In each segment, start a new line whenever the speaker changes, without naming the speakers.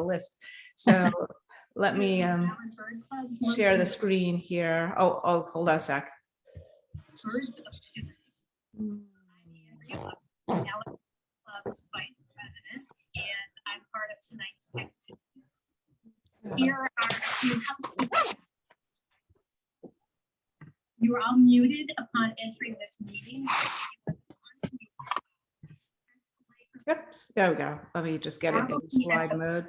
list. So let me share the screen here. Oh, hold on a sec.
Birds of Chile. I'm Alex Club's vice president, and I'm part of tonight's tech team. Here are a few housekeeping. You are all muted upon entering this meeting.
Oops, there we go. Let me just get it in slide mode.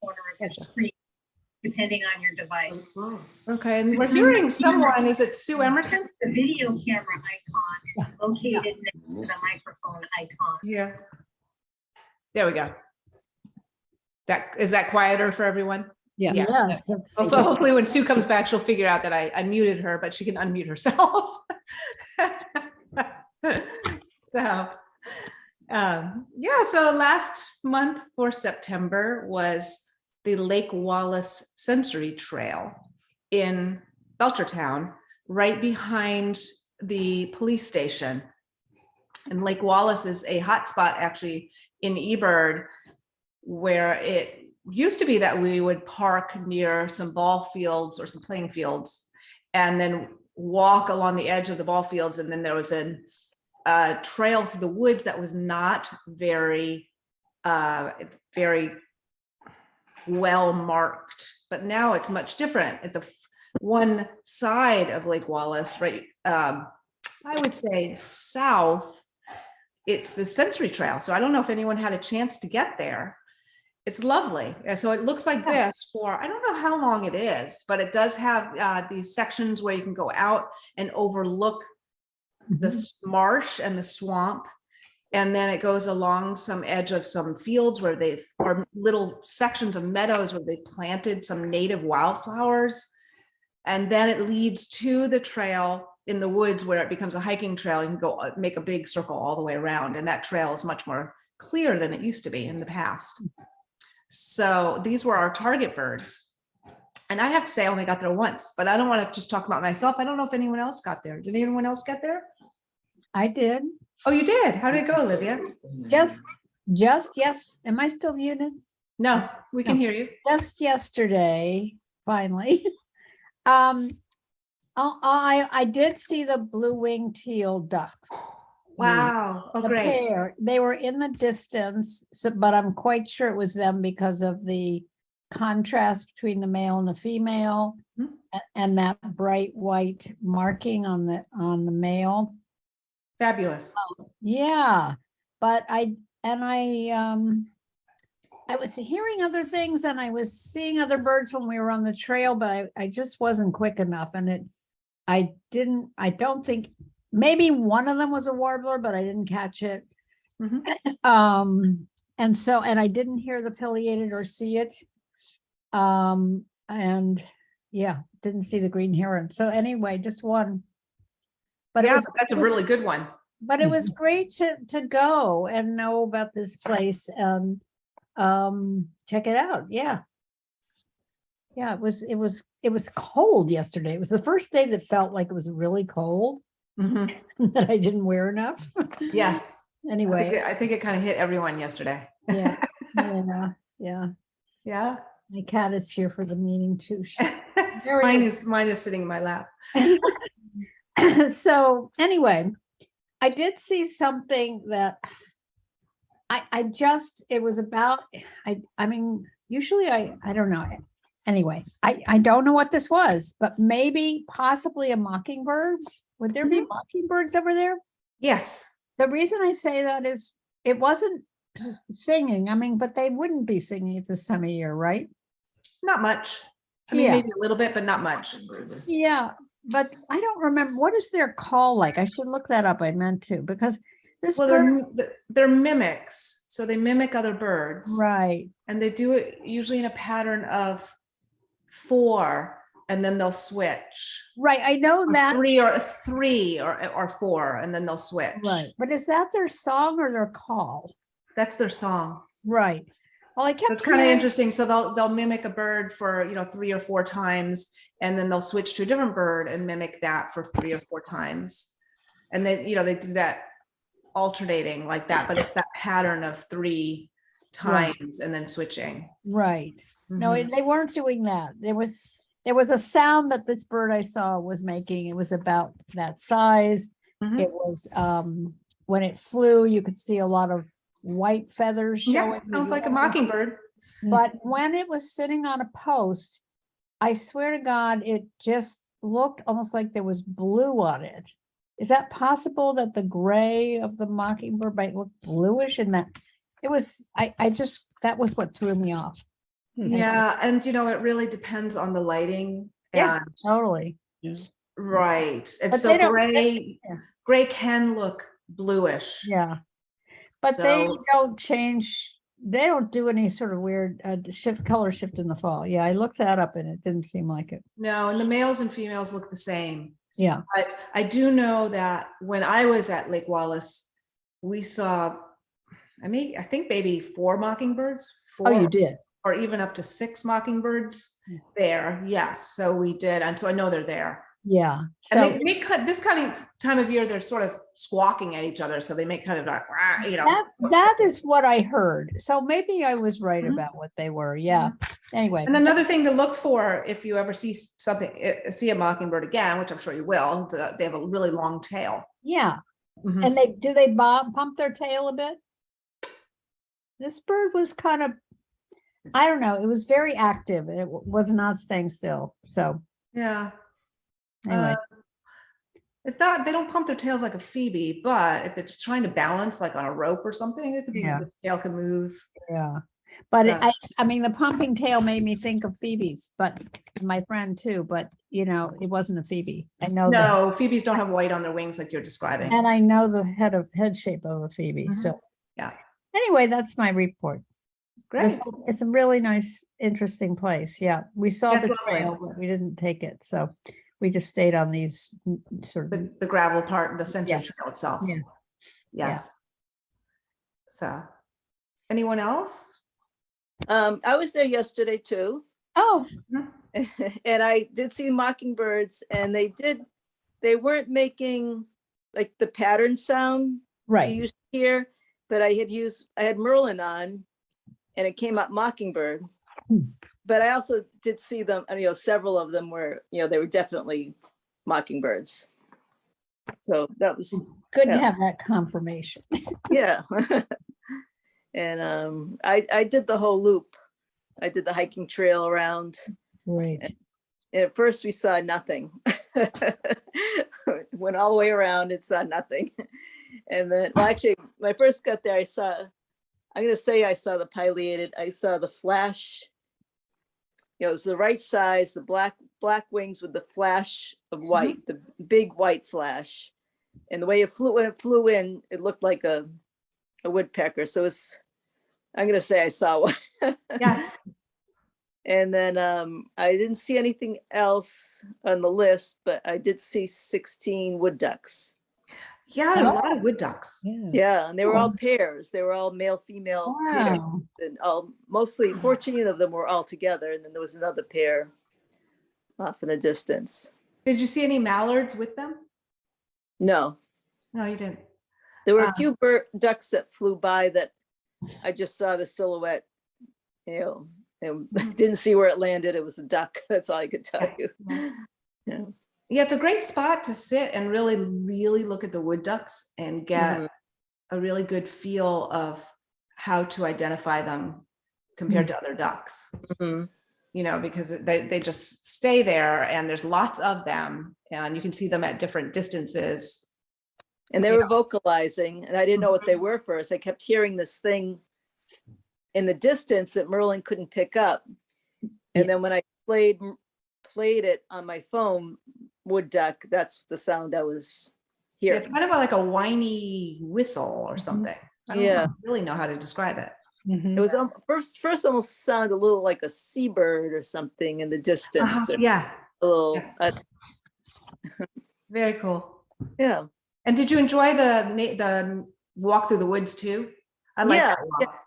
Corner of your screen, depending on your device.
Okay, and we're hearing someone. Is it Sue Emerson?
The video camera icon is located next to the microphone icon.
Yeah. There we go. Is that quieter for everyone?
Yeah.
Yeah. So hopefully when Sue comes back, she'll figure out that I muted her, but she can unmute herself. So yeah, so last month for September was the Lake Wallace Sensory Trail in Beltran, right behind the police station. And Lake Wallace is a hotspot actually in eBird, where it used to be that we would park near some ball fields or some playing fields and then walk along the edge of the ball fields. And then there was a trail through the woods that was not very well marked, but now it's much different. At the one side of Lake Wallace, right, I would say south, it's the sensory trail. So I don't know if anyone had a chance to get there. It's lovely. So it looks like this for, I don't know how long it is, but it does have these sections where you can go out and overlook the marsh and the swamp. And then it goes along some edge of some fields where or little sections of meadows where they planted some native wildflowers. And then it leads to the trail in the woods where it becomes a hiking trail. You can go make a big circle all the way around. And that trail is much more clear than it used to be in the past. So these were our target birds. And I have to say I only got there once, but I don't want to just talk about myself. I don't know if anyone else got there. Did anyone else get there?
I did.
Oh, you did? How did it go, Olivia?
Just yes. Am I still muted?
No, we can hear you.
Just yesterday, finally. I did see the blue-winged teal ducks.
Wow. Oh,
The
great.
pair. They were in the distance, but I'm quite sure it was them because of the contrast between the male and the female, and that bright white marking on the male.
Fabulous.
Yeah, but I was hearing other things and I was seeing other birds when we were on the trail, but I just wasn't quick enough. And I don't think, maybe one of them was a warbler, but I didn't catch it. And I didn't hear the pileated or see it. And yeah, didn't see the green heron. So anyway, just one. But
yeah, that's a really good one.
But it was great to go and know about this place and check it out. Yeah. Yeah, it was cold yesterday. It was the first day that felt like it was really cold that I didn't wear enough.
Yes.
Anyway.
I think it kind of hit everyone yesterday.
Yeah. Yeah. My cat is here for the meeting too.
Mine is sitting in my lap.
So anyway, I did see something that it was about, I mean, usually I don't know. Anyway, I don't know what this was, but possibly a mockingbird. Would there be mockingbirds over there?
Yes.
The reason I say that is it wasn't singing. I mean, but they wouldn't be singing at this time of year, right?
Not much. I mean, maybe a little bit, but not much.
Yeah. But I don't remember, what is their call like? I should look that up. I meant to, because
they're mimics. So they mimic other birds.
Right.
And they do it usually in a pattern of 4, and then they'll switch.
Right. I know that.
3 or 4, and then they'll switch.
Right. But is that their song or their call?
That's their song.
Right. Well, I kept.
It's kind of interesting. So they'll mimic a bird for 3 or 4 times, and then they'll switch to a different bird and mimic that for 3 or 4 times. And they do that alternating like that, but it's that pattern of 3
Right.
times and then switching.
Right. No,
Mhm.
they weren't doing that. There was a sound that this bird I saw was making. It was about that size.
Mhm.
It was when it flew, you could see a lot of white feathers
Yeah,
showing.
sounds like a
yellow.
mockingbird.
But when it was sitting on a post, I swear to God, it just looked almost like there was blue on it. Is that possible that the gray of the mockingbird might look bluish and that it was, I just, that was what threw me off.
Yeah, and it really depends on the lighting.
Yeah,
And
totally.
right. And
But
so
they don't, yeah.
gray can look bluish.
Yeah, but they
So
don't change, they don't do any sort of weird color shift in the fall. Yeah, I looked that up and it didn't seem like it.
no, and the males and females look the same.
Yeah.
But I do know that when I was at Lake Wallace, we saw, I think maybe 4 mockingbirds.
Oh, you
4
did?
or even up to 6 mockingbirds
Yeah.
there. Yes, so we did, and so I know they're there.
Yeah.
And
So
this kind of time of year, they're sort of squawking at each other, so they make kind of like,
that is what I heard. So maybe I was right
Mhm.
about what they were. Yeah. Anyway,
And another thing to look for if you ever see see a mockingbird again, which I'm sure you will, they have a really long tail.
yeah.
Mhm.
And do they pump their tail a bit? This bird was kind of, I don't know, it was very active. It was not staying still. So
Yeah.
anyway,
It's not, they don't pump their tails like a phoebe, but if it's trying to balance like on a rope or something, it could be,
Yeah.
the tail can move.
yeah. But
Yeah.
I mean, the pumping tail made me think of Phoebe's, but my friend too, but it wasn't a Phoebe. I know that.
No, phoebes don't have white on their wings like you're describing.
And I know the head shape of a Phoebe.
Mhm.
So
Yeah,
anyway, that's my report.
great.
It's a really nice, interesting place. Yeah, we saw
Yeah,
the
it's lovely.
trail, but we didn't take it. So we just stayed on these sort of,
The gravel part, the center
Yeah.
trail itself.
Yeah. Yeah.
Yes. So, anyone else?
I was there yesterday too,
oh,
and I did see mockingbirds, and they weren't making like the pattern sound you
right.
used to hear, but I had Merlin on, and it came up mockingbird.
Hmm.
But I also did see them, several of them were, they were definitely mockingbirds. So that was,
Good to
Yeah.
have that confirmation.
yeah. And I did the whole loop. I did the hiking trail around.
Great.
At first we saw nothing. Went all the way around and saw nothing. And then, well, actually, when I first got there, I saw the pileated, I saw the flash. It was the right size, the black wings with the flash of white, the big white flash. And the way when it flew in, it looked like a woodpecker. So I'm going to say I saw one.
Yes.
And then I didn't see anything else on the list, but I did see 16 wood ducks.
Yeah, there are a lot of wood ducks.
Yeah.
Yeah, and they were all pairs. They were all male, female pairs.
Wow.
And mostly 14 of them were all together. And then there was another pair off in the distance.
Did you see any mallards with them?
No,
No, you didn't.
there were a few ducks that flew by that I just saw the silhouette, and didn't see where it landed. It was a duck. That's all I could tell you. Yeah.
Yeah, it's a great spot to sit and really, really look at the wood ducks and get a really good feel of how to identify them compared to other ducks.
Mhm.
Because they just stay there and there's lots of them and you can see them at different distances.
And they were vocalizing, and I didn't know what they were first. I kept hearing this thing in the distance that Merlin couldn't pick up. And then when I played it on my phone, wood duck, that's the sound I was hearing.
It's kind of like a whiny whistle or something. I don't really know how to describe it.
It was first almost sounded a little like a seabird or something in the distance.
Yeah,
A little,
very cool.
yeah.
And did you enjoy the walk through the woods too? I like that walk.
Yeah.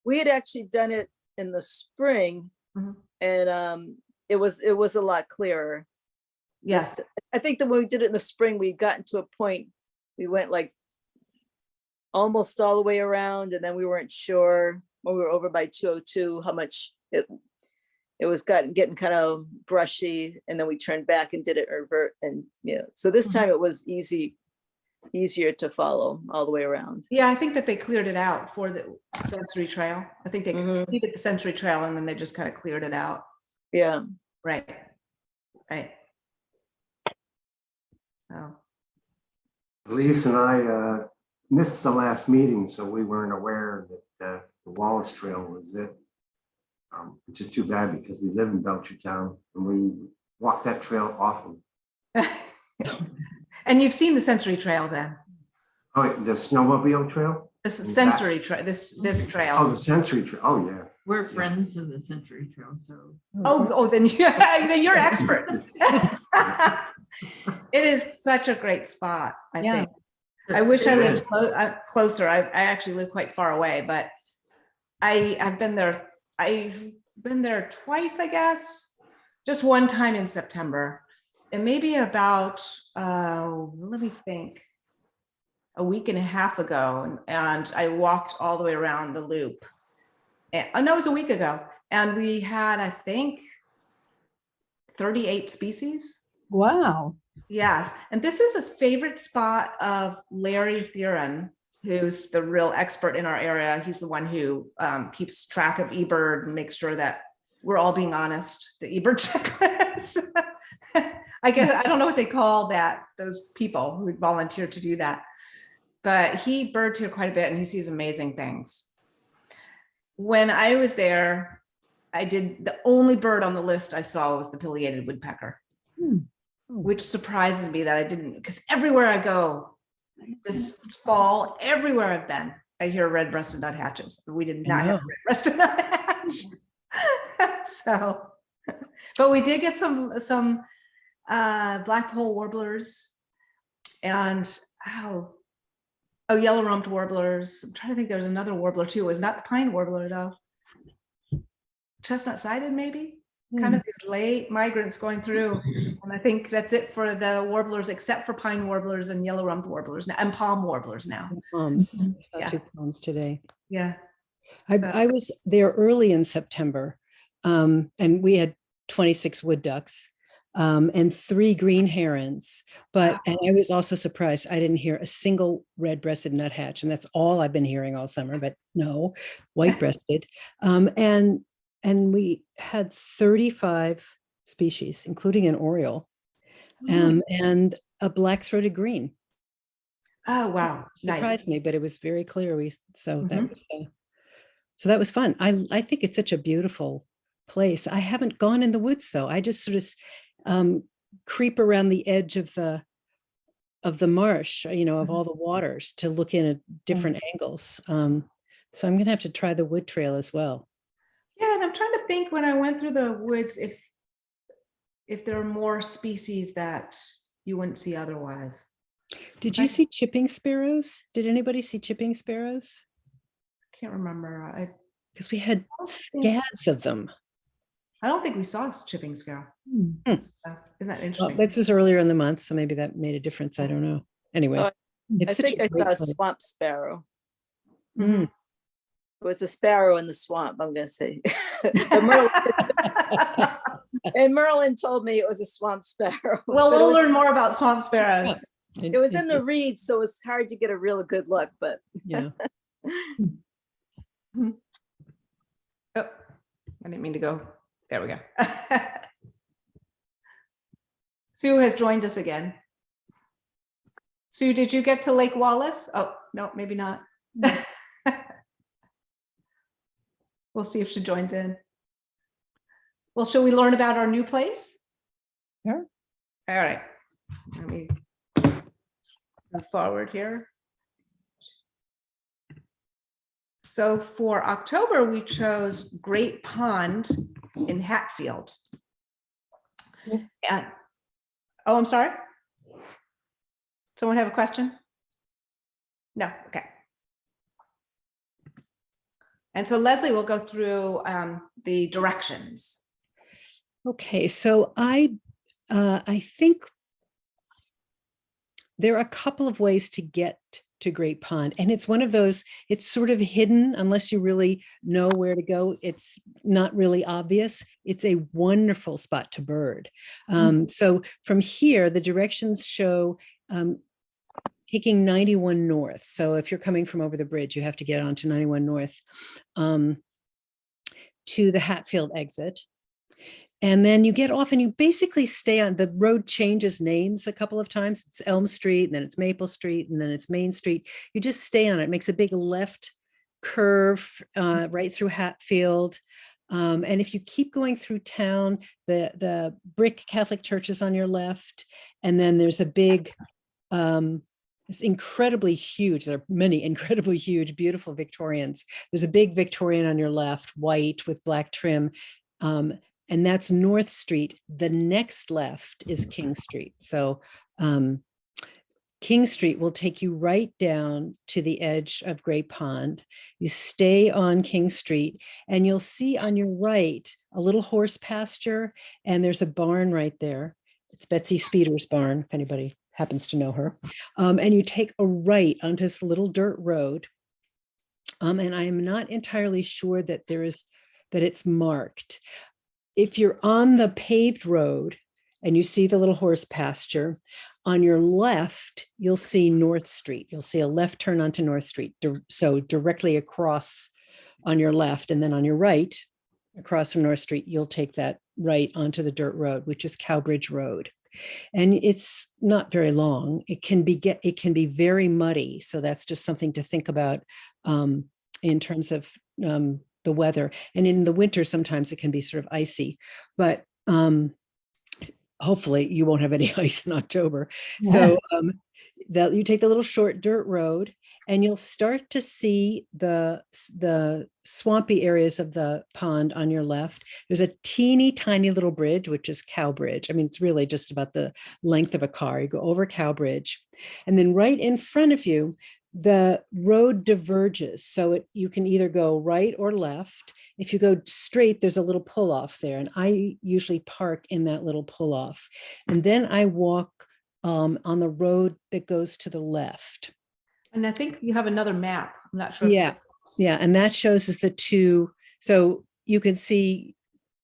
We had actually done it in the spring, and it was a lot clearer.
Yes.
I think that when we did it in the spring, we got to a point, we went like almost all the way around, and then we weren't sure. when we were over by 202, how much it was getting kind of brushy, and then we turned back and did it revert. And so this time it was easier to follow all the way around.
Yeah, I think that they cleared it out for the sensory trail. I think they
Mhm.
completed the sensory trail and then they just kind of cleared it out.
Yeah.
Right. Right. So,
Elise and I missed the last meeting, so we weren't aware that the Wallace Trail was it. Which is too bad because we live in Beltran and we walk that trail often.
and you've seen the sensory trail then?
Oh, the snowmobile trail?
This
Is
sensory trail, this
Oh,
trail.
the sensory trail. Oh, yeah.
We're friends of the Century Trail, so.
Oh, then you're experts. It is such a great spot, I
Yeah.
think. I wish I
It
lived
is.
closer. I actually live quite far away, but I've been there. I've been there twice, I guess. Just one time in September, and maybe about let me think, a week and a half ago, and I walked all the way around the loop. And, oh no, it was a week ago, and we had, I think, 38 species.
Wow.
Yes, and this is a favorite spot of Larry Theron, who's the real expert in our area. He's the one who keeps track of eBird and makes sure that we're all being honest, the eBird checklist. I guess, I don't know what they call that, those people who volunteer to do that. But he birds here quite a bit and he sees amazing things. When I was there, the only bird on the list I saw was the pileated woodpecker, which surprises me that I didn't, because everywhere I go this fall, everywhere I've been, I hear red-breasted nuthatches. We did not have red-breasted nuthatch. So, but we did get some blackpoll warblers and yellow-rumped warblers. I'm trying to think, there was another warbler too. It was not the pine warbler though. Chestnut-sided maybe. Kind of these late migrants going through. And I think that's it for the warblers, except for pine warblers and yellow-rumped warblers now, and palm warblers now.
Palms. Saw
Yeah.
2 palms today.
Yeah.
I was there early in September, and we had 26 wood ducks and 3 green herons. And I was also surprised I didn't hear a single red-breasted nuthatch, and that's all I've been hearing all summer. But no, white-breasted. And we had 35 species, including an oriole, and a black-throated green.
Oh, wow.
Surprised me, but it was very clear. So that
Mhm.
was that was fun. I think it's such a beautiful place. I haven't gone in the woods though. I just sort of creep around the edge of the marsh, of all the waters, to look in at different angles. So I'm gonna have to try the wood trail as well.
Yeah, and I'm trying to think, when I went through the woods, if there are more species that you wouldn't see otherwise.
Did you see chipping sparrows? Did anybody see chipping sparrows?
I can't remember.
Because we had scads of them.
I don't think we saw a chipping sparrow.
Hmm.
Isn't that
Well,
interesting?
this was earlier in the month, so maybe that made a difference. I don't know. Anyway,
Oh, I
it's such
think
a
I
great
saw a
place.
swamp sparrow.
Mm.
It was a sparrow in the swamp, I'm gonna say. And Merlin told me it was a swamp sparrow.
Well,
But
we'll learn more about swamp sparrows.
it was in the reeds, so it's hard to get a real good look, but
Yeah.
Oh, I didn't mean to go. There we go. Sue has joined us again. Sue, did you get to Lake Wallace? Oh, no, maybe not. We'll see if she joins in. Well, shall we learn about our new place?
Sure.
All right. Let me move forward here. So for October, we chose Great Pond in Hatfield. And, oh, I'm sorry. Someone have a question? No, okay. And so Lesley will go through the directions.
Okay, so I think there are a couple of ways to get to Great Pond. And it's one of those, it's sort of hidden unless you really know where to go. It's not really obvious. It's a wonderful spot to bird. So from here, the directions show taking 91 north. So if you're coming from over the bridge, you have to get onto 91 north to the Hatfield exit. And then you get off and you basically stay on, the road changes names a couple of times. It's Elm Street, and then it's Maple Street, and then it's Main Street. You just stay on it. It makes a big left curve right through Hatfield. And if you keep going through town, the brick Catholic church is on your left. And then there's a big, it's incredibly huge. There are many incredibly huge, beautiful Victorians. There's a big Victorian on your left, white with black trim. And that's North Street. The next left is King Street. So King Street will take you right down to the edge of Great Pond. You stay on King Street and you'll see on your right a little horse pasture, and there's a barn right there. It's Betsy Speeder's barn, if anybody happens to know her. And you take a right onto this little dirt road. And I am not entirely sure that it's marked. If you're on the paved road and you see the little horse pasture, on your left, you'll see North Street. You'll see a left turn onto North Street. So directly across on your left, and then on your right, across from North Street, you'll take that right onto the dirt road, which is Cowbridge Road. And it's not very long. It can be very muddy. So that's just something to think about in terms of the weather. And in the winter, sometimes it can be sort of icy, but hopefully you won't have any ice in October. So you take the little short dirt road and you'll start to see the swampy areas of the pond on your left. There's a teeny tiny little bridge, which is Cow Bridge. I mean, it's really just about the length of a car. You go over Cow Bridge, and then right in front of you, the road diverges. So you can either go right or left. If you go straight, there's a little pull off there. And I usually park in that little pull off. And then I walk on the road that goes to the left.
And I think you have another map. I'm not sure.
Yeah. Yeah. And that shows us the two. So you can see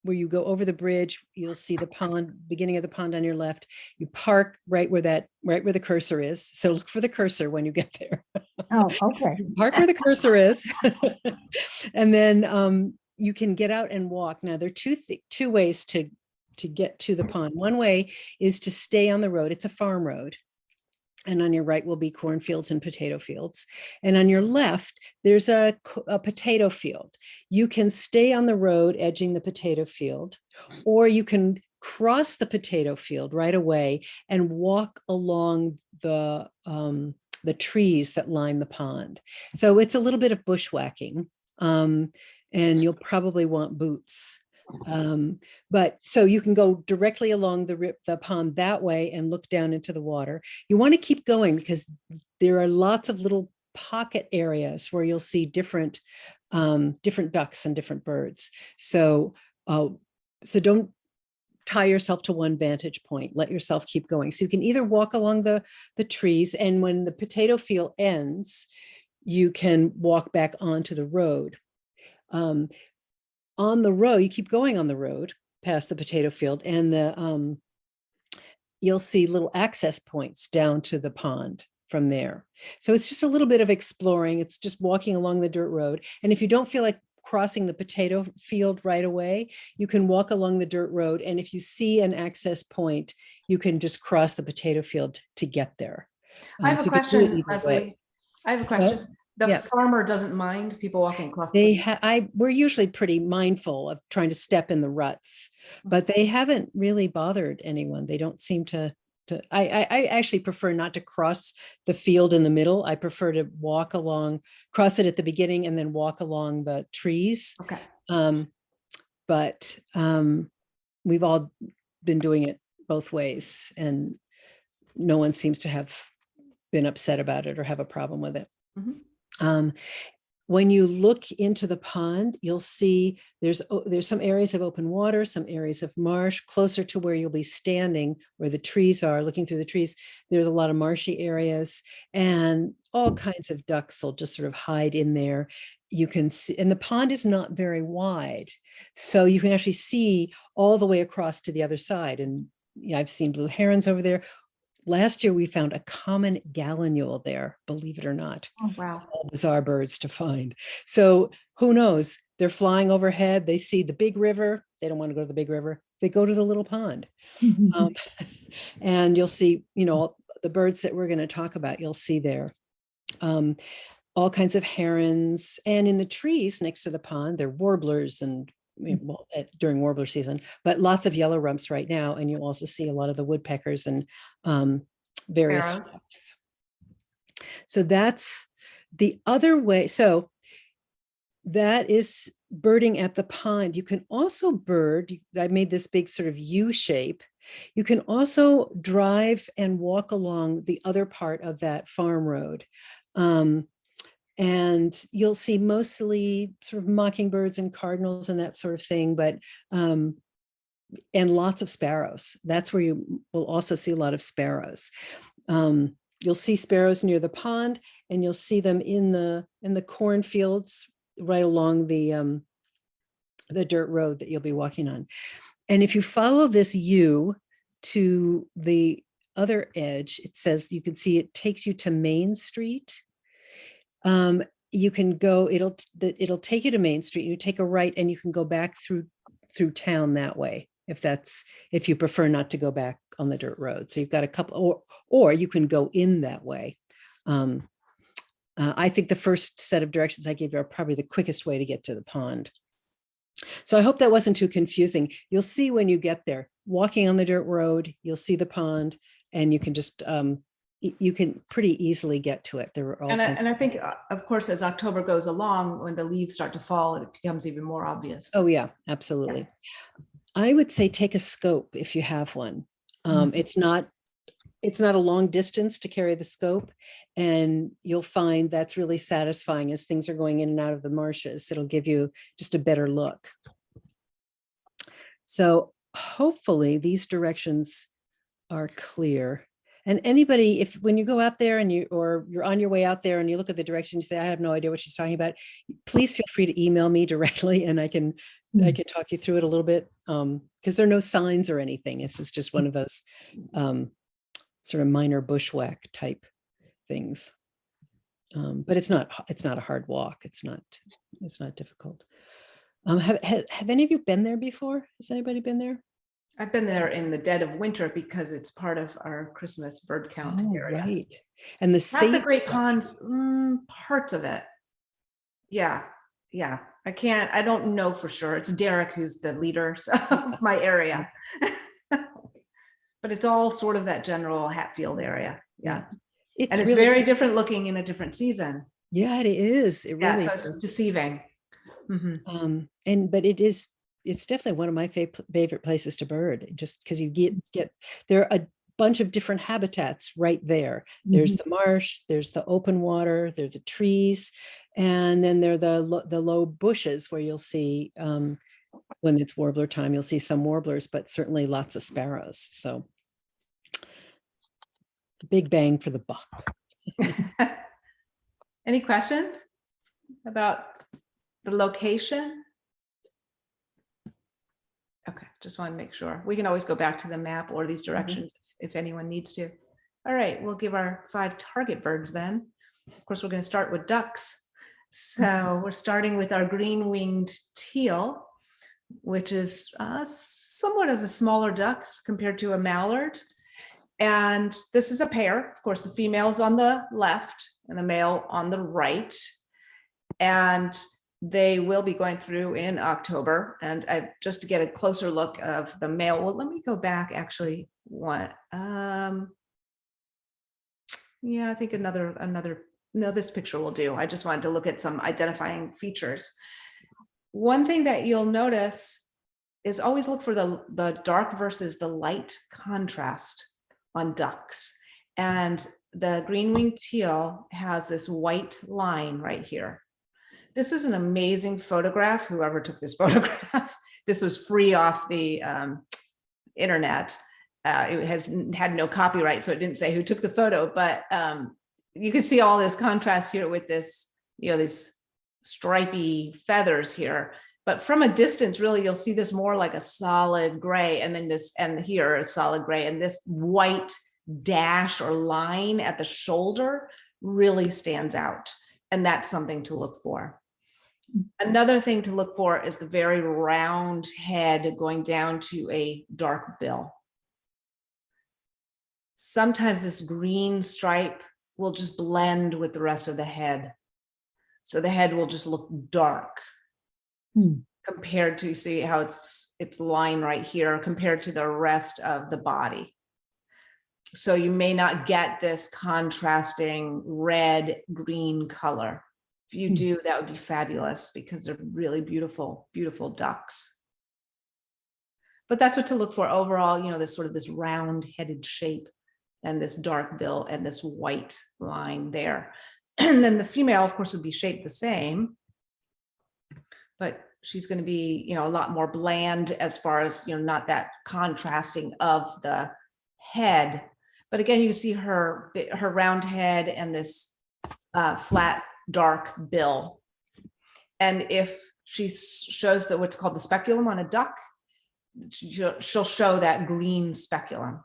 where you go over the bridge, you'll see the pond, beginning of the pond on your left. You park right where the cursor is. So look for the cursor when you get there.
Oh, okay.
Park where the cursor is. And then you can get out and walk. Now there are two ways to get to the pond. One way is to stay on the road. It's a farm road. And on your right will be cornfields and potato fields. And on your left, there's a potato field. You can stay on the road edging the potato field, or you can cross the potato field right away and walk along the trees that line the pond. So it's a little bit of bushwhacking, and you'll probably want boots. But so you can go directly along the pond that way and look down into the water. You want to keep going because there are lots of little pocket areas where you'll see different ducks and different birds. So don't tie yourself to one vantage point. Let yourself keep going. So you can either walk along the trees, and when the potato field ends, you can walk back onto the road. On the road, you keep going on the road past the potato field, and you'll see little access points down to the pond from there. So it's just a little bit of exploring. It's just walking along the dirt road. And if you don't feel like crossing the potato field right away, you can walk along the dirt road. And if you see an access point, you can just cross the potato field to get there.
I have a
So you can do it
question,
either
Lesley.
way.
I have a question. The
Yeah.
farmer doesn't mind people walking across.
We're usually pretty mindful of trying to step in the ruts, but they haven't really bothered anyone. They don't seem to. I actually prefer not to cross the field in the middle. I prefer to cross it at the beginning and then walk along the trees.
Okay.
But we've all been doing it both ways, and no one seems to have been upset about it or have a problem with it.
Mhm.
when you look into the pond, you'll see there's some areas of open water, some areas of marsh closer to where you'll be standing, where the trees are, looking through the trees. There's a lot of marshy areas, and all kinds of ducks will just sort of hide in there. You can see, and the pond is not very wide, so you can actually see all the way across to the other side. And yeah, I've seen blue herons over there. Last year, we found a common gallinule there, believe it or not.
Oh, wow.
All bizarre birds to find. So who knows? They're flying overhead. They see the big river. They don't want to go to the big river. They go to the little pond. And you'll see, the birds that we're going to talk about, you'll see there. All kinds of herons. And in the trees next to the pond, there are warblers and during warbler season, but lots of yellow rumps right now. And you'll also see a lot of the woodpeckers and various
Sparrow.
frogs. So that's the other way. So that is birding at the pond. You can also bird. I made this big sort of U shape. You can also drive and walk along the other part of that farm road. And you'll see mostly sort of mockingbirds and cardinals and that sort of thing, but and lots of sparrows. That's where you will also see a lot of sparrows. You'll see sparrows near the pond, and you'll see them in the cornfields right along the dirt road that you'll be walking on. And if you follow this U to the other edge, it says, you can see it takes you to Main Street. You can go, it'll take you to Main Street. You take a right and you can go back through town that way, if you prefer not to go back on the dirt road. So you've got a couple, or you can go in that way. I think the first set of directions I gave you are probably the quickest way to get to the pond. So I hope that wasn't too confusing. You'll see when you get there, walking on the dirt road, you'll see the pond, and you can just, you can pretty easily get to it. There are all
And I think, of course, as October goes along, when the leaves start to fall, it becomes even more obvious.
Oh yeah, absolutely. Yeah. I would say take a scope if you have one. It's not a long distance to carry the scope, and you'll find that's really satisfying as things are going in and out of the marshes. It'll give you just a better look. So hopefully these directions are clear. And anybody, when you go out there and you're on your way out there and you look at the direction, you say, I have no idea what she's talking about, please feel free to email me directly, and I can talk you through it a little bit, because there are no signs or anything. This is just one of those sort of minor bushwhack type things. But it's not a hard walk. It's not difficult. Have any of you been there before? Has anybody been there?
I've been there in the dead of winter because it's part of our Christmas bird count area.
Right. And the
Not the Great Ponds, parts of it. Yeah. I don't know for sure. It's Derek who's the leader of my area. But it's all sort of that general Hatfield area. Yeah.
It's
really very different looking in a different season.
Yeah, it is. It really
so it's deceiving. Mm-hmm.
But it's definitely one of my favorite places to bird, just because you get there are a bunch of different habitats right there. There's the marsh, there's the open water, there's the trees, and then there are the low bushes where you'll see, when it's warbler time, you'll see some warblers, but certainly lots of sparrows. So big bang for the buck.
Any questions about the location? Okay, just want to make sure. We can always go back to the map or these directions if anyone needs to. All right, we'll give our 5 target birds then. Of course, we're going to start with ducks. So we're starting with our green-winged teal, which is somewhat of a smaller ducks compared to a mallard. And this is a pair. Of course, the female's on the left and the male on the right. And they will be going through in October. And just to get a closer look of the male, well, let me go back actually one. Yeah, I think no, this picture will do. I just wanted to look at some identifying features. One thing that you'll notice is always look for the dark versus the light contrast on ducks. And the green-winged teal has this white line right here. This is an amazing photograph, whoever took this photograph. This was free off the internet. It had no copyright, so it didn't say who took the photo, but you can see all this contrast here with this, these stripy feathers here. But from a distance, really, you'll see this more like a solid gray, and then this, and here a solid gray, and this white dash or line at the shoulder really stands out. And that's something to look for. Another thing to look for is the very round head going down to a dark bill. Sometimes this green stripe will just blend with the rest of the head. So the head will just look dark compared to, see how it's line right here compared to the rest of the body. So you may not get this contrasting red green color. If you do, that would be fabulous because they're really beautiful, beautiful ducks. But that's what to look for overall, this sort of this round headed shape and this dark bill and this white line there. And then the female, of course, would be shaped the same, but she's going to be, a lot more bland as far as, not that contrasting of the head. But again, you see her round head and this flat, dark bill. And if she shows what's called the speculum on a duck, she'll show that green speculum.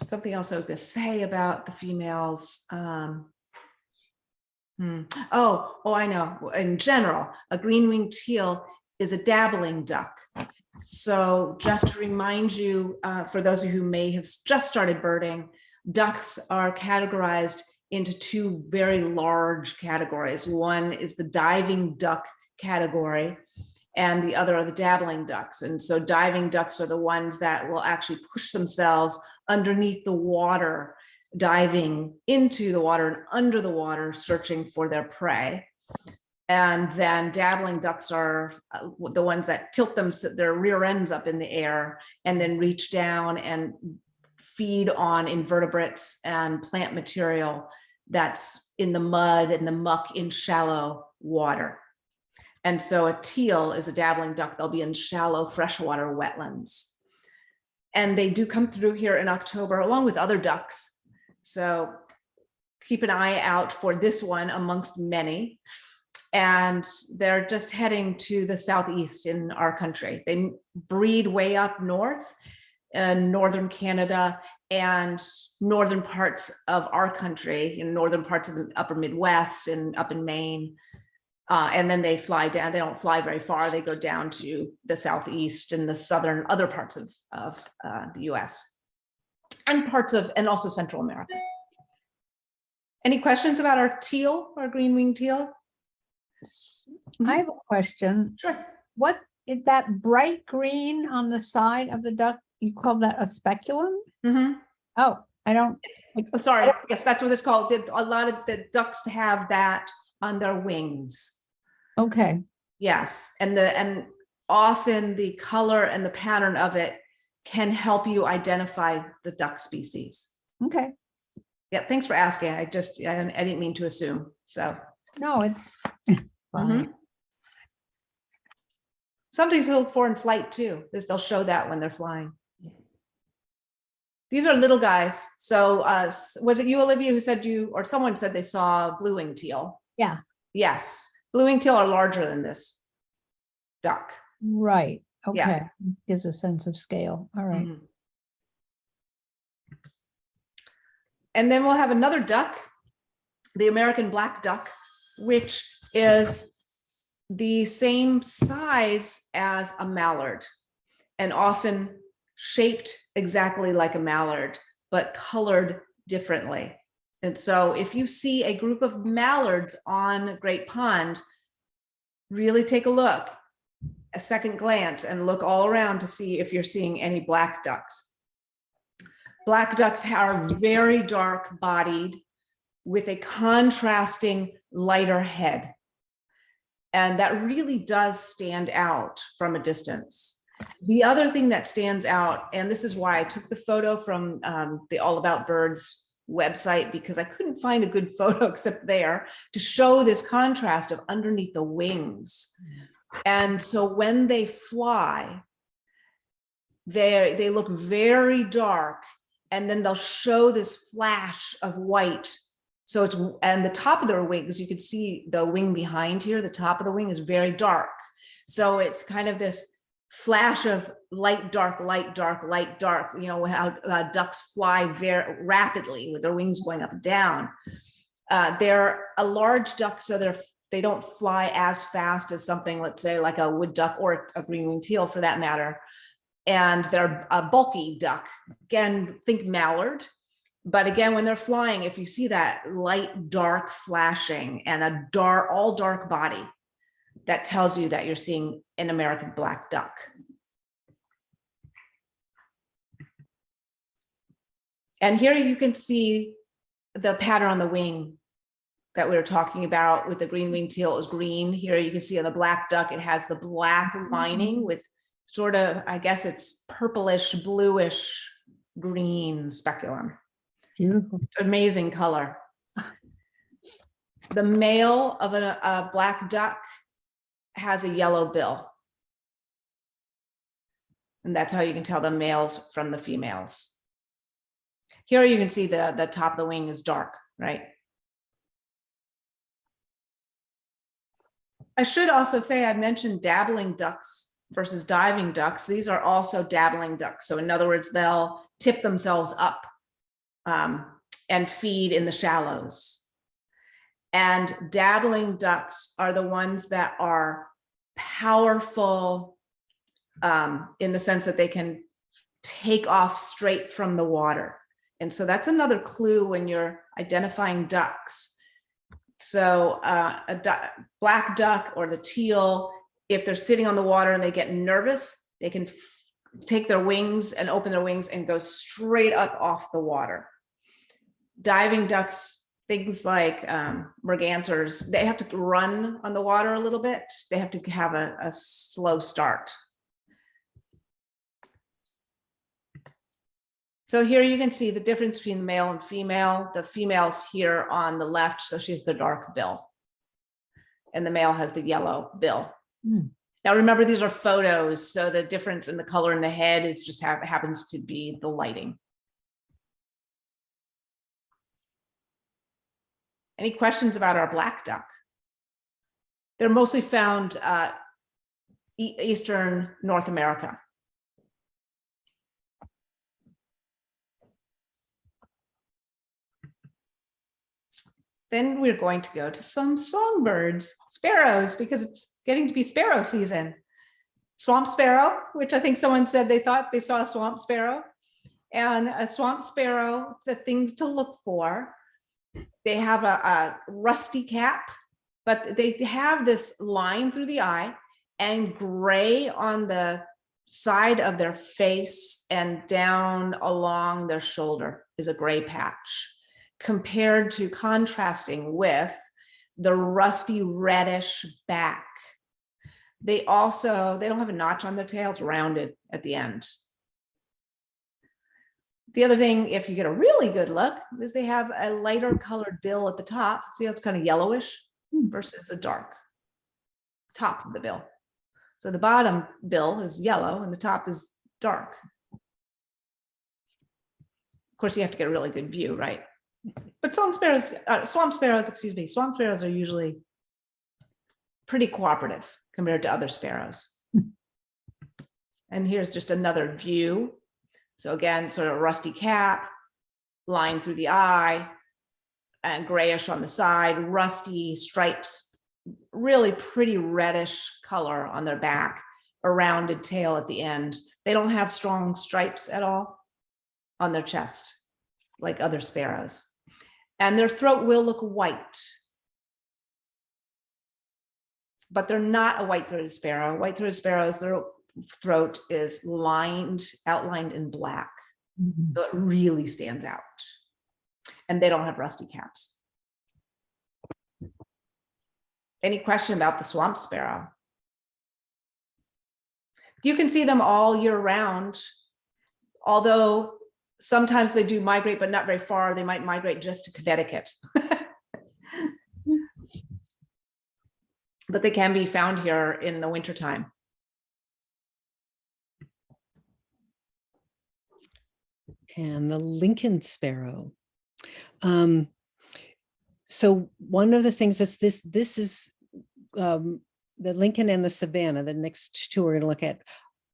Something else I was going to say about the females. Oh, I know. In general, a green-winged teal is a dabbling duck. So just to remind you, for those of you who may have just started birding, ducks are categorized into two very large categories. One is the diving duck category, and the other are the dabbling ducks. And so diving ducks are the ones that will actually push themselves underneath the water, diving into the water and under the water, searching for their prey. And then dabbling ducks are the ones that tilt their rear ends up in the air and then reach down and feed on invertebrates and plant material that's in the mud and the muck in shallow water. And so a teal is a dabbling duck. They'll be in shallow freshwater wetlands. And they do come through here in October along with other ducks. So keep an eye out for this one amongst many. And they're just heading to the southeast in our country. They breed way up north in northern Canada and northern parts of our country, in northern parts of the upper Midwest and up in Maine. And then they fly down. They don't fly very far. They go down to the southeast and the southern other parts of the US and also Central America. Any questions about our teal, our green-winged teal?
I have a question.
Sure.
What is that bright green on the side of the duck? You call that a speculum?
Mm-hmm.
Oh, I don't.
Oh, sorry. Yes, that's what it's called. A lot of the ducks have that on their wings.
Okay.
Yes, and often the color and the pattern of it can help you identify the duck species.
Okay.
Yeah, thanks for asking. I didn't mean to assume. So
No, it's fine.
Mhm. Something to look for in flight too, is they'll show that when they're flying. These are little guys. So was it you, Olivia, who said or someone said they saw blue-winged teal?
Yeah.
Yes, blue-winged teal are larger than this duck.
Right. Okay.
Yeah.
Gives a sense of scale. All right.
Mhm. And then we'll have another duck, the American black duck, which is the same size as a mallard and often shaped exactly like a mallard, but colored differently. And so if you see a group of mallards on Great Pond, really take a look, a second glance, and look all around to see if you're seeing any black ducks. Black ducks are very dark bodied with a contrasting lighter head. And that really does stand out from a distance. The other thing that stands out, and this is why I took the photo from the All About Birds website because I couldn't find a good photo except there to show this contrast of underneath the wings. And so when they fly, they look very dark, and then they'll show this flash of white. So it's, and the top of their wings, you can see the wing behind here, the top of the wing is very dark. So it's kind of this flash of light, dark, light, dark, light, dark, you know, how ducks fly very rapidly with their wings going up and down. They're a large duck, so they don't fly as fast as something, let's say like a wood duck or a green-winged teal for that matter. And they're a bulky duck. Again, think mallard. But again, when they're flying, if you see that light, dark flashing and a dark, all dark body, that tells you that you're seeing an American black duck. And here you can see the pattern on the wing that we were talking about with the green-winged teal. It was green. Here you can see on the black duck, it has the black lining with sort of, I guess it's purplish, bluish, green speculum.
Beautiful.
It's amazing color. The male of a black duck has a yellow bill. And that's how you can tell the males from the females. Here you can see the top of the wing is dark, right? I should also say I mentioned dabbling ducks versus diving ducks. These are also dabbling ducks. So in other words, they'll tip themselves up and feed in the shallows. And dabbling ducks are the ones that are powerful in the sense that they can take off straight from the water. And so that's another clue when you're identifying ducks. So black duck or the teal, if they're sitting on the water and they get nervous, they can take their wings and open their wings and go straight up off the water. Diving ducks, things like mergansers, they have to run on the water a little bit. They have to have a slow start. So here you can see the difference between the male and female. The female's here on the left, so she's the dark bill. And the male has the yellow bill. Now remember, these are photos, so the difference in the color in the head is just happens to be the lighting. Any questions about our black duck? They're mostly found Eastern North America. Then we're going to go to some songbirds, sparrows, because it's getting to be sparrow season. Swamp sparrow, which I think someone said they thought they saw a swamp sparrow. And a swamp sparrow, the things to look for, they have a rusty cap, but they have this line through the eye and gray on the side of their face and down along their shoulder is a gray patch, compared to contrasting with the rusty reddish back. They don't have a notch on their tail, it's rounded at the end. The other thing, if you get a really good look, is they have a lighter colored bill at the top. See how it's kind of yellowish versus a dark top of the bill. So the bottom bill is yellow and the top is dark. Of course, you have to get a really good view, right? But swamp sparrows are usually pretty cooperative compared to other sparrows. And here's just another view. So again, sort of rusty cap, line through the eye, and grayish on the side, rusty stripes, really pretty reddish color on their back, a rounded tail at the end. They don't have strong stripes at all on their chest, like other sparrows. And their throat will look white, but they're not a white-throated sparrow. White-throated sparrows, their throat is outlined in black. So it really stands out. And they don't have rusty caps. Any question about the swamp sparrow? You can see them all year round, although sometimes they do migrate, but not very far. They might migrate just to Connecticut. But they can be found here in the wintertime.
And the Lincoln sparrow. So one of the things that's this is the Lincoln and the Savannah, the next two we're going to look at,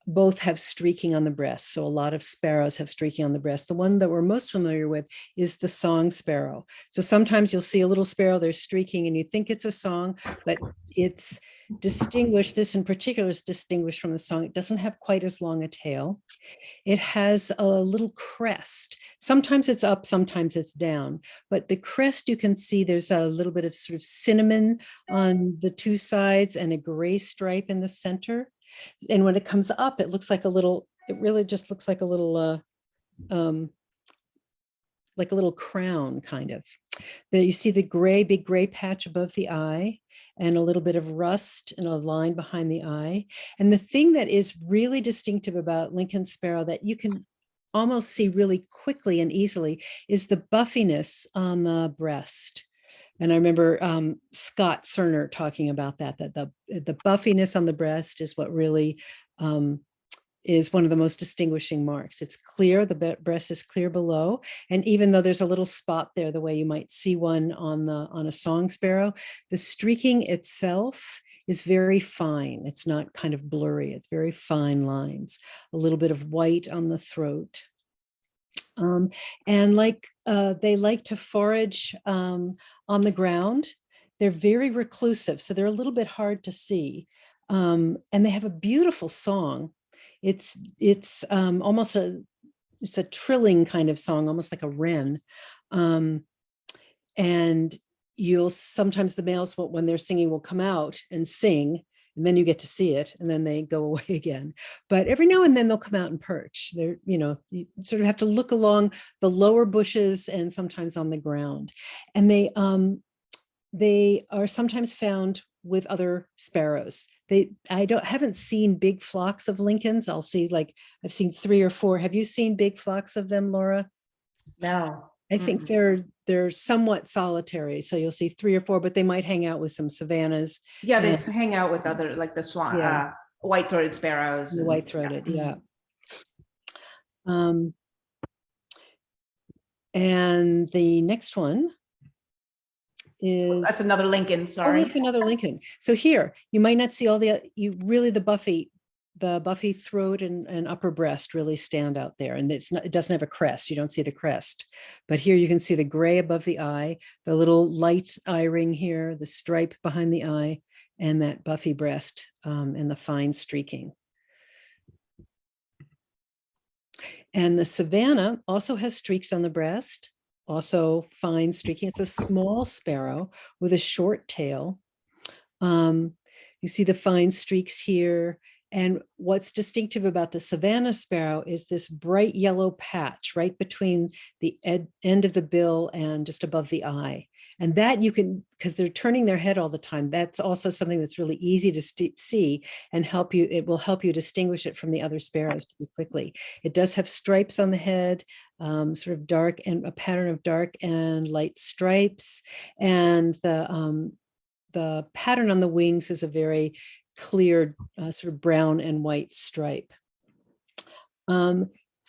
both have streaking on the breast. So a lot of sparrows have streaking on the breast. The one that we're most familiar with is the song sparrow. So sometimes you'll see a little sparrow, they're streaking and you think it's a song, but it's distinguished. This in particular is distinguished from the song. It doesn't have quite as long a tail. It has a little crest. Sometimes it's up, sometimes it's down, but the crest you can see there's a little bit of sort of cinnamon on the two sides and a gray stripe in the center. And when it comes up, it looks like a little, it really just looks like a little crown kind of. There you see the gray, big gray patch above the eye and a little bit of rust and a line behind the eye. And the thing that is really distinctive about Lincoln sparrow that you can almost see really quickly and easily is the buffiness on the breast. And I remember Scott Cerner talking about that the buffiness on the breast is what really is one of the most distinguishing marks. It's clear, the breast is clear below. And even though there's a little spot there, the way you might see one on a song sparrow, the streaking itself is very fine. It's not kind of blurry, it's very fine lines, a little bit of white on the throat. And they like to forage on the ground. They're very reclusive, so they're a little bit hard to see. And they have a beautiful song. It's almost it's a trilling kind of song, almost like a wren. And you'll sometimes the males, when they're singing, will come out and sing. And then you get to see it and then they go away again. But every now and then they'll come out and perch. They're, you sort of have to look along the lower bushes and sometimes on the ground. And they are sometimes found with other sparrows. Haven't seen big flocks of Lincolns. I've seen 3 or 4. Have you seen big flocks of them, Laura?
No.
I think they're somewhat solitary. So you'll see 3 or 4, but they might hang out with some savannas.
Yeah, they hang out with other, like the swan,
Yeah.
white-throated sparrows.
The white-throated, yeah. And the next one is
That's another Lincoln, sorry.
that's another Lincoln. So here you might not see all the buffy throat and upper breast really stand out there, and it doesn't have a crest. You don't see the crest, but here you can see the gray above the eye, the little light eye ring here, the stripe behind the eye, and that buffy breast and the fine streaking. And the Savannah also has streaks on the breast, also fine streaking. It's a small sparrow with a short tail. You see the fine streaks here. And what's distinctive about the Savannah sparrow is this bright yellow patch right between the end of the bill and just above the eye. And that you can, because they're turning their head all the time, that's also something that's really easy to see and it will help you distinguish it from the other sparrows pretty quickly. It does have stripes on the head, sort of dark, and a pattern of dark and light stripes. And the pattern on the wings is a very clear sort of brown and white stripe.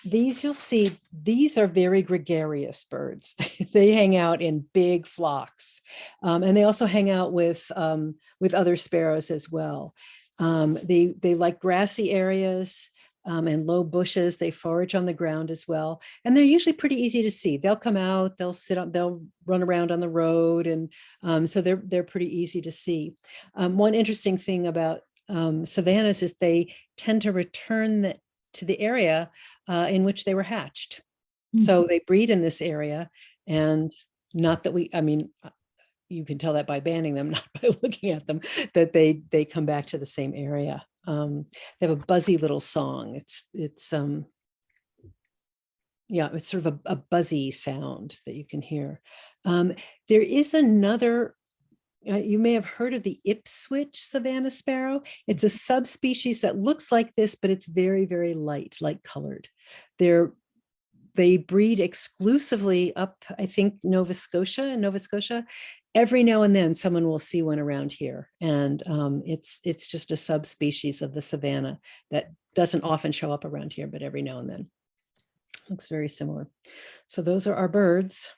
These you'll see, these are very gregarious birds. They hang out in big flocks, and they also hang out with other sparrows as well. They like grassy areas and low bushes. They forage on the ground as well, and they're usually pretty easy to see. They'll come out, they'll they'll run around on the road, and so they're pretty easy to see. One interesting thing about savannas is they tend to return to the area in which they were hatched. So they breed in this area, and not that you can tell that by banding them, not by looking at them, that they come back to the same area. They have a buzzy little song. It's sort of a buzzy sound that you can hear. There is another, you may have heard of the Ipswich Savannah sparrow. It's a subspecies that looks like this, but it's very, very light colored. They're they breed exclusively up, I think, in Nova Scotia. Every now and then someone will see one around here. And it's just a subspecies of the savanna that doesn't often show up around here, but every now and then. Looks very similar. So those are our birds.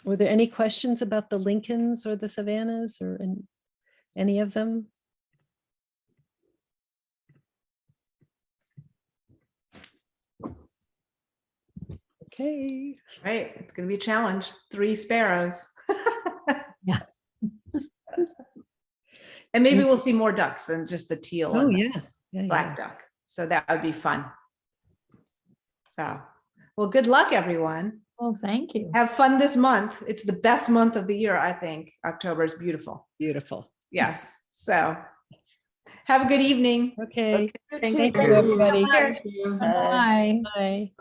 Were there any questions about the Lincolns or the savannas or any of them? Okay.
Right, it's gonna be a challenge. 3 sparrows.
Yeah.
And maybe we'll see more ducks than just the teal
Oh,
and the
yeah. Yeah,
black duck. So that would be fun. So, well, good luck, everyone.
Well, thank you.
Have fun this month. It's the best month of the year, I think. October is beautiful.
Beautiful.
Yes. So have a good evening.
Okay.
Thanks.
Thank you, everybody.
Take care.
Thank you.
Bye.
Bye.